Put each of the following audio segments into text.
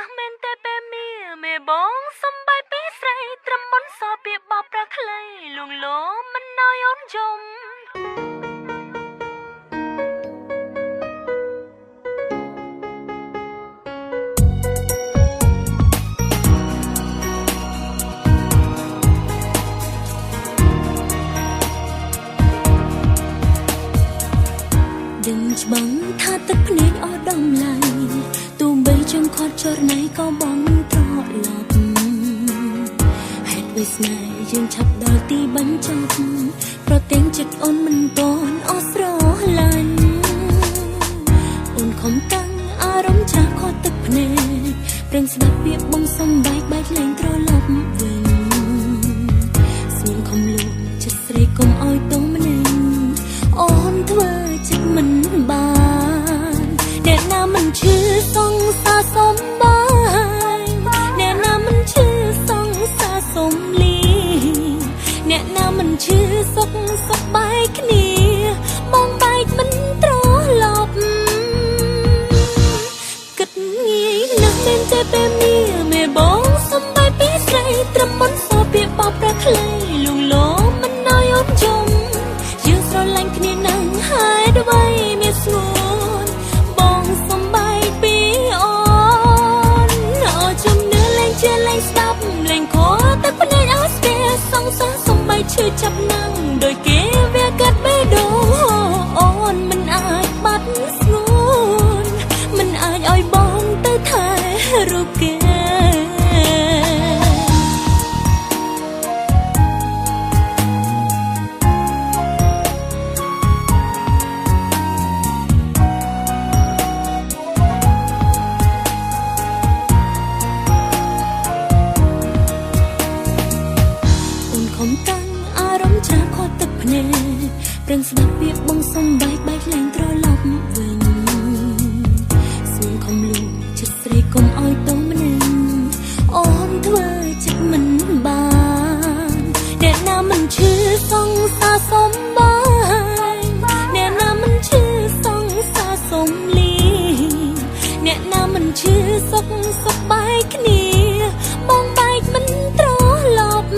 ណាស់មែនតែពេលមេបងសំបាយពីស្រីត្រឹមមុនសពីបបប្រាខ្លីលងលោមិនណយអូនយំដឹងច្បាស់ថាទឹកភ្នែកអស់ដំឡៃទោះបីចង់ខាត់ចរណៃក៏បងត្រឡប់ហេតុវាស្នេហ៍យើងឆាប់ដល់ទីបញ្ចប់ប្រទាំងចិត្តអូនមិនតន់អស់ស្រឡាញ់អូនខំតាំងអារម្មណ៍ចាស់ខត់ទឹកភ្នែកព្រឹងស្ដាប់ពាក្យបងសំបែកបែកលែងត្រឡប់វិញស្ងៀមខំលួងចិត្តស្រីកុំឲ្យតងម្នាក់អូនធ្វើចិត្តមិនបានអ្នកណាមិនឈឺសង្សារសំបាយអ្នកណាមិនឈឺសង្សារសំលីអ្នកណាមិនឈឺសុខបាយគ្នាបងបែកមិនត្រឡប់គិតងាយណាស់មែនតែពេលមេបងសំបាយពីស្រីត្រឹមមុនសពីបបប្រាខ្លីលងលោមិនណយអូនយំយើងស្រឡាញ់គ្នានឹងហើយដើម្បីមានស្ងួនបងសំបាយពីអូនអូជំនឿលែងជាលែងស្ដាប់លែងខកតែភ្នែកអស់ស្ទែសង្សារសំបាយឈឺចាប់ណាំងដោយគេវាកាត់បេះដូងអូនមិនអាចបាត់ស្ងួនមិនអាចឲ្យបងទៅថែរូបគេព្រឹងស្ដាប់ពាក្យបងសំបែកបែកលែងត្រឡប់វិញស្ងៀមខំលួងចិត្តស្រីកុំឲ្យតងម្នាក់អូនធ្វើចិត្តមិនបានអ្នកណាមិនឈឺសង្សារសំបាយអ្នកណាមិនឈឺសង្សារសំលីអ្នកណាមិនឈឺសុខបាយគ្នាបងបែកមិនត្រឡប់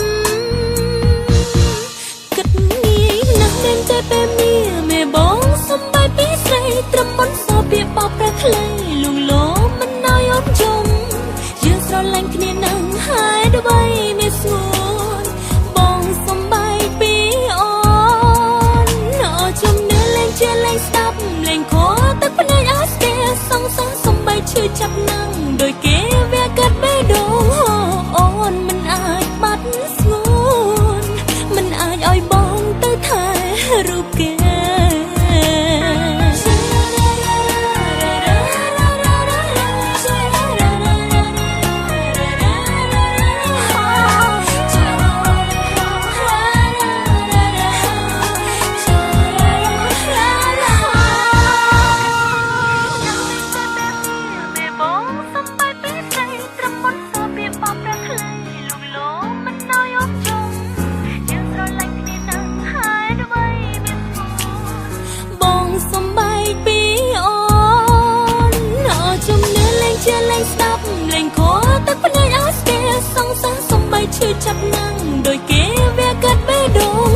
តែពេលមេបងសំបាយពីស្រីត្រឹមមុនសពីបបប្រាខ្លីលងលោមិនណយអូនយំយើងស្រឡាញ់គ្នានឹងហើយដើម្បីមានស្ងួនបងសំបាយពីអូនអូជំនឿលែងជាលែងស្ដាប់លែងខកតែភ្នែកអស់ស្ទែសង្សារសំបាយឈឺចាប់ណាំងដោយគេវាកាត់បេះដូងអូនមិនអាចបាត់ស្ងួនមិនអាចឲ្យបងទៅថែរូបគេឈឺចាប់ណាំងដោយគេវាកាត់បេះដូង